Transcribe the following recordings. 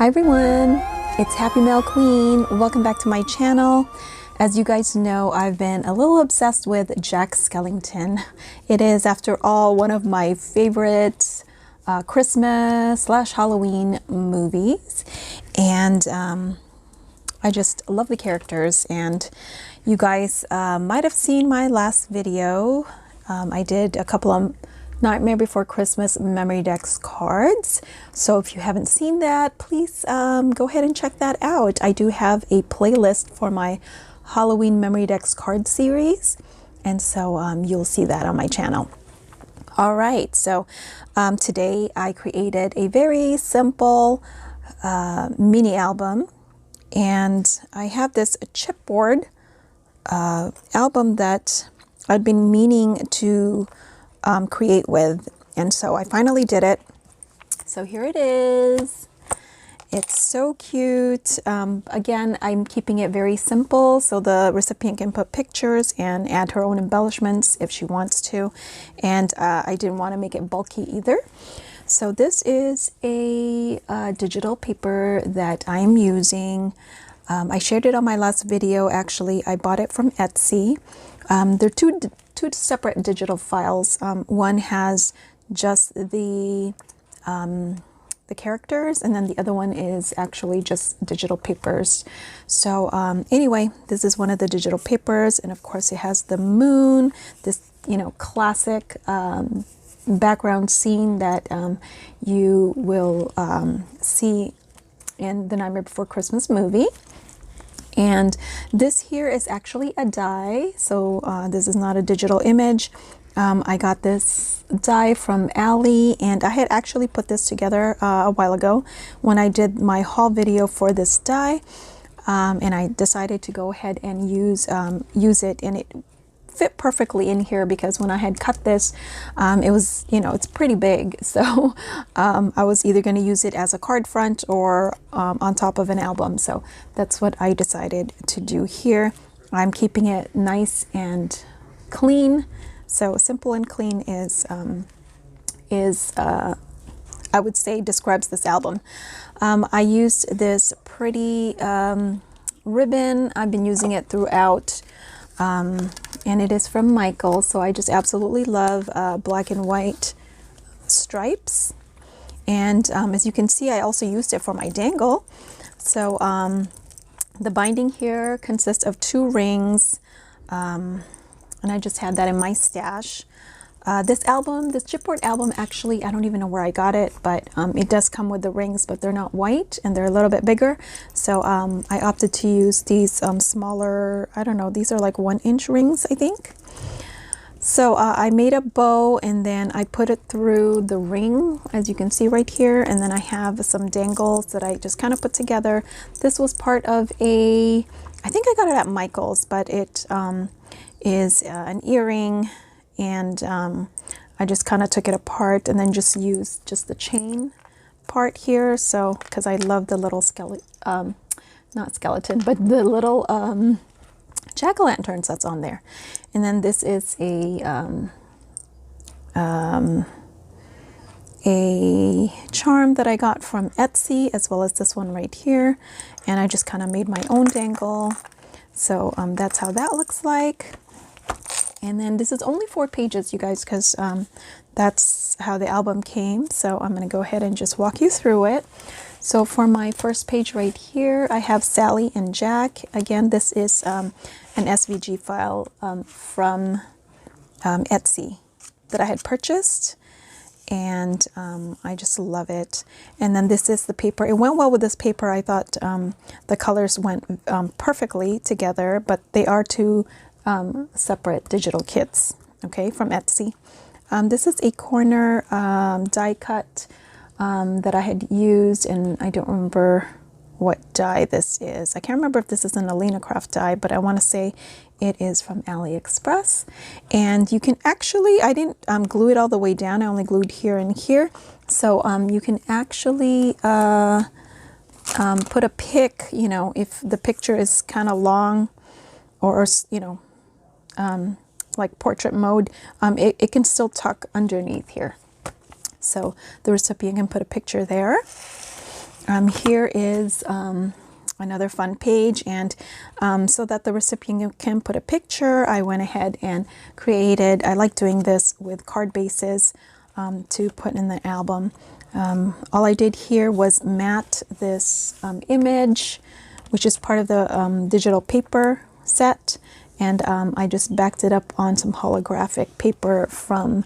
Hi everyone, it's Happy Mail Queen. Welcome back to my channel. As you guys know, I've been a little obsessed with Jack Skellington. It is, after all, one of my favorite Christmas / Halloween movies. And I just love the characters. And you guys might have seen my last video. I did a couple of Nightmare Before Christmas memory decks cards. So if you haven't seen that, please go ahead and check that out. I do have a playlist for my Halloween memory decks card series, and so you'll see that on my channel. All right, so today I created a very simple mini album, and I have this chipboard album that I've been meaning to create with, and so I finally did it. So here it is. It's so cute. Again, I'm keeping it very simple so the recipient can put pictures and add her own embellishments if she wants to, and I didn't want to make it bulky either. So this is a digital paper that I'm using. I shared it on my last video. Actually, I bought it from Etsy. They're two separate digital files. One has just the characters, and then the other one is actually just digital papers. So anyway, this is one of the digital papers, and of course it has the moon, this classic background scene that you will see in the Nightmare Before Christmas movie. And this here is actually a die, so this is not a digital image. I got this die from Ali, and I had actually put this together a while ago when I did my haul video for this die, and I decided to go ahead and use it, and it fit perfectly in here because when I had cut this, it was, it's pretty big, so I was either going to use it as a card front or on top of an album. So that's what I decided to do here. I'm keeping it nice and clean. So simple and clean is I would say describes this album. I used this pretty ribbon. I've been using it throughout. And it is from Michael, so I just absolutely love black and white stripes. And as you can see, I also used it for my dangle. So the binding here consists of 2 rings, and I just had that in my stash. This chipboard album, actually, I don't even know where I got it, but it does come with the rings, but they're not white and they're a little bit bigger. So I opted to use these smaller, I don't know, these are like 1-inch rings, I think. So I made a bow, and then I put it through the ring, as you can see right here. And then I have some dangles that I just kind of put together. This was part of I think I got it at Michael's, but it is an earring. And I just kind of took it apart and then just used just the chain part here. So, because I love the little not skeleton, but the little jack-o'-lanterns that's on there. And then this is a charm that I got from Etsy, as well as this one right here. And I just kind of made my own dangle. So that's how that looks like. And then this is only 4 pages, you guys, because that's how the album came. So I'm going to go ahead and just walk you through it. So for my first page right here, I have Sally and Jack. Again, this is an SVG file from Etsy that I had purchased. And I just love it. And then this is the paper. It went well with this paper. I thought the colors went perfectly together, but they are 2 separate digital kits, okay, from Etsy. This is a corner die cut that I had used, and I don't remember what die this is. I can't remember if this is an Alina Craft die, but I want to say it is from AliExpress. And you can actually, I didn't glue it all the way down. I only glued here and here. So you can actually put a pic, if the picture is kind of long, or like portrait mode, it can still tuck underneath here. So the recipient can put a picture there. Here is another fun page, and so that the recipient can put a picture, I went ahead and created, I like doing this with card bases to put in the album. All I did here was matte this image, which is part of the digital paper set, and I just backed it up on some holographic paper from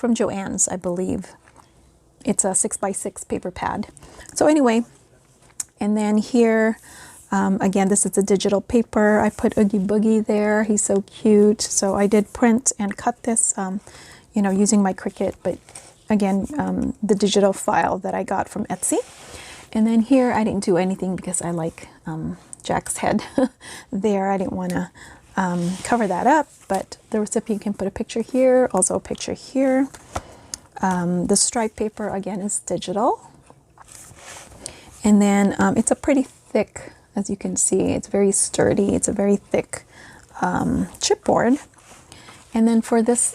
Joann's, I believe. It's a 6x6 paper pad. So anyway, and then here, again, this is a digital paper. I put Oogie Boogie there. He's so cute. So I did print and cut this, you know, using my Cricut, but again, the digital file that I got from Etsy. And then here, I didn't do anything because I like Jack's head there. I didn't want to cover that up, but the recipient can put a picture here, also a picture here. The stripe paper, again, is digital. And then it's a pretty thick, as you can see, it's very sturdy. It's a very thick chipboard. And then for this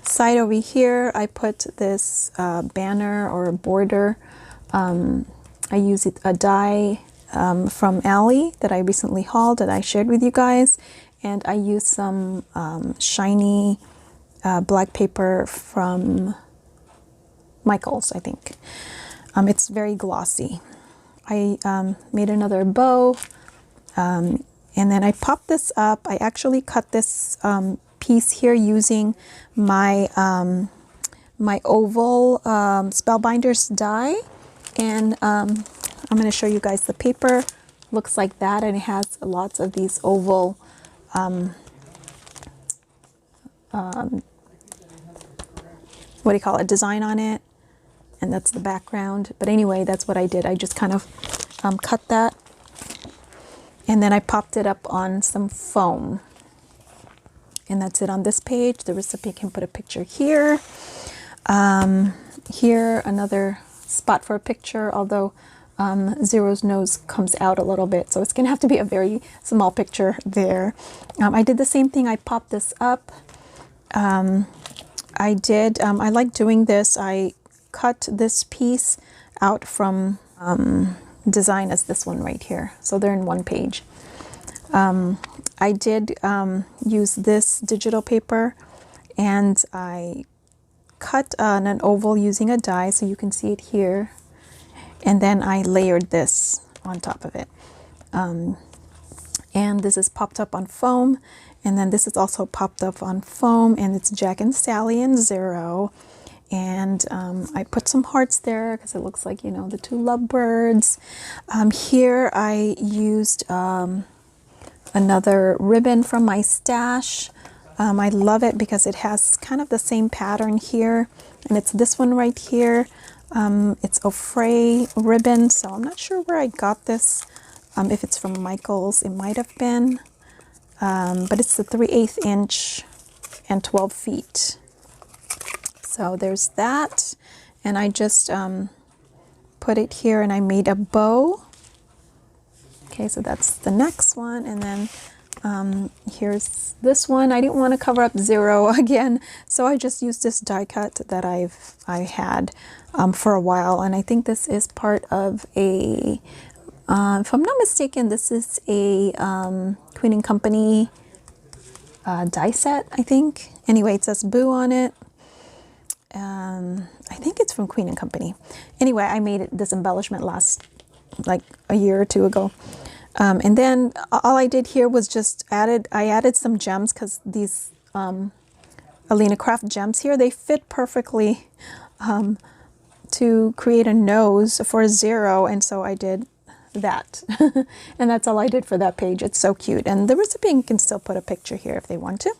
side over here, I put this banner or a border. I use a die from Ally that I recently hauled that I shared with you guys. And I used some shiny black paper from Michael's, I think. It's very glossy. I made another bow, and then I popped this up. I actually cut this piece here using my my oval Spellbinders die, and I'm going to show you guys the paper. Looks like that, and it has lots of these oval what do you call it, design on it, and that's the background. But anyway, that's what I did. I just kind of cut that, and then I popped it up on some foam, and that's it on this page. The recipient can put a picture here. Here, another spot for a picture, although Zero's nose comes out a little bit, so it's gonna have to be a very small picture there. I did the same thing. I popped this up. I like doing this. I cut this piece out from design as this one right here. So they're in one page. I did use this digital paper, and I cut an oval using a die, so you can see it here. And then I layered this on top of it. And this is popped up on foam. And then this is also popped up on foam, and it's Jack and Sally and Zero. And I put some hearts there because it looks like, you know, the two lovebirds. Here I used another ribbon from my stash. I love it because it has kind of the same pattern here. And it's this one right here. It's a fray ribbon, so I'm not sure where I got this. If it's from Michael's, it might have been. But it's the 3/8 inch and 12 feet. So there's that. And I just put it here, and I made a bow. Okay, so that's the next one. And then here's this one. I didn't want to cover up Zero again, so I just used this die cut that I had for a while. And I think this is part of a if I'm not mistaken, this is a Queen and Company die set, I think. Anyway, it says Boo on it. I think it's from Queen and Company. Anyway, I made this embellishment like a year or two ago. And then all I did here was just I added some gems, because these Alina Craft gems here, they fit perfectly to create a nose for Zero. And so I did that. And that's all I did for that page. It's so cute. And the recipient can still put a picture here if they want to.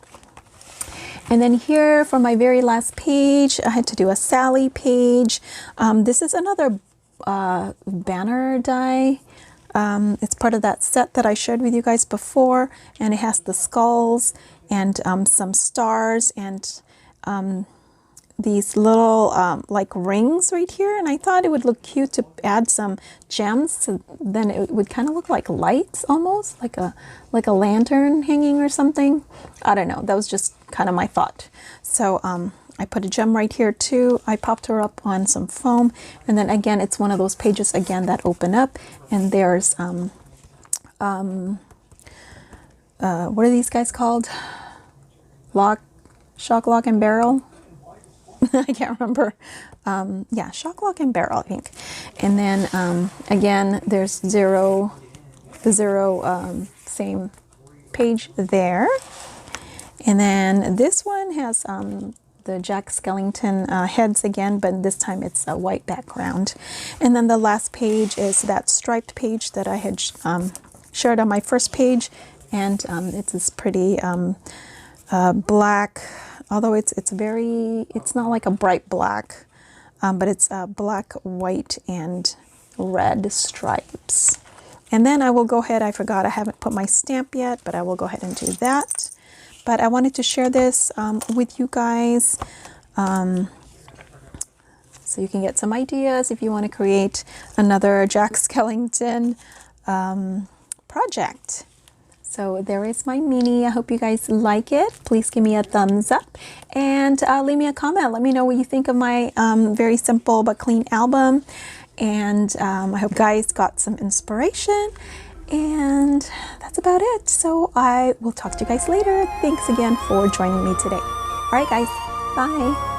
And then here for my very last page, I had to do a Sally page. This is another banner die. It's part of that set that I shared with you guys before, and it has the skulls and some stars and these little like rings right here. And I thought it would look cute to add some gems, so then it would kind of look like lights, almost like a lantern hanging or something. I don't know, that was just kind of my thought. So I put a gem right here too. I popped her up on some foam, and then again, it's one of those pages again that open up, and there's what are these guys called? Shock, lock, and barrel. I can't remember. Yeah, shock, lock, and barrel, I think. And then again, there's the zero same page there. And then this one has the Jack Skellington heads again, but this time it's a white background. And then the last page is that striped page that I had shared on my first page, and it's this pretty black, although it's not like a bright black, but it's black, white, and red stripes. And then I will go ahead, I forgot I haven't put my stamp yet, but I will go ahead and do that. But I wanted to share this with you guys so you can get some ideas if you want to create another Jack Skellington project. So there is my mini. I hope you guys like it. Please give me a thumbs up and leave me a comment. Let me know what you think of my very simple but clean album. And I hope you guys got some inspiration. And that's about it. So I will talk to you guys later. Thanks again for joining me today. All right, guys. Bye.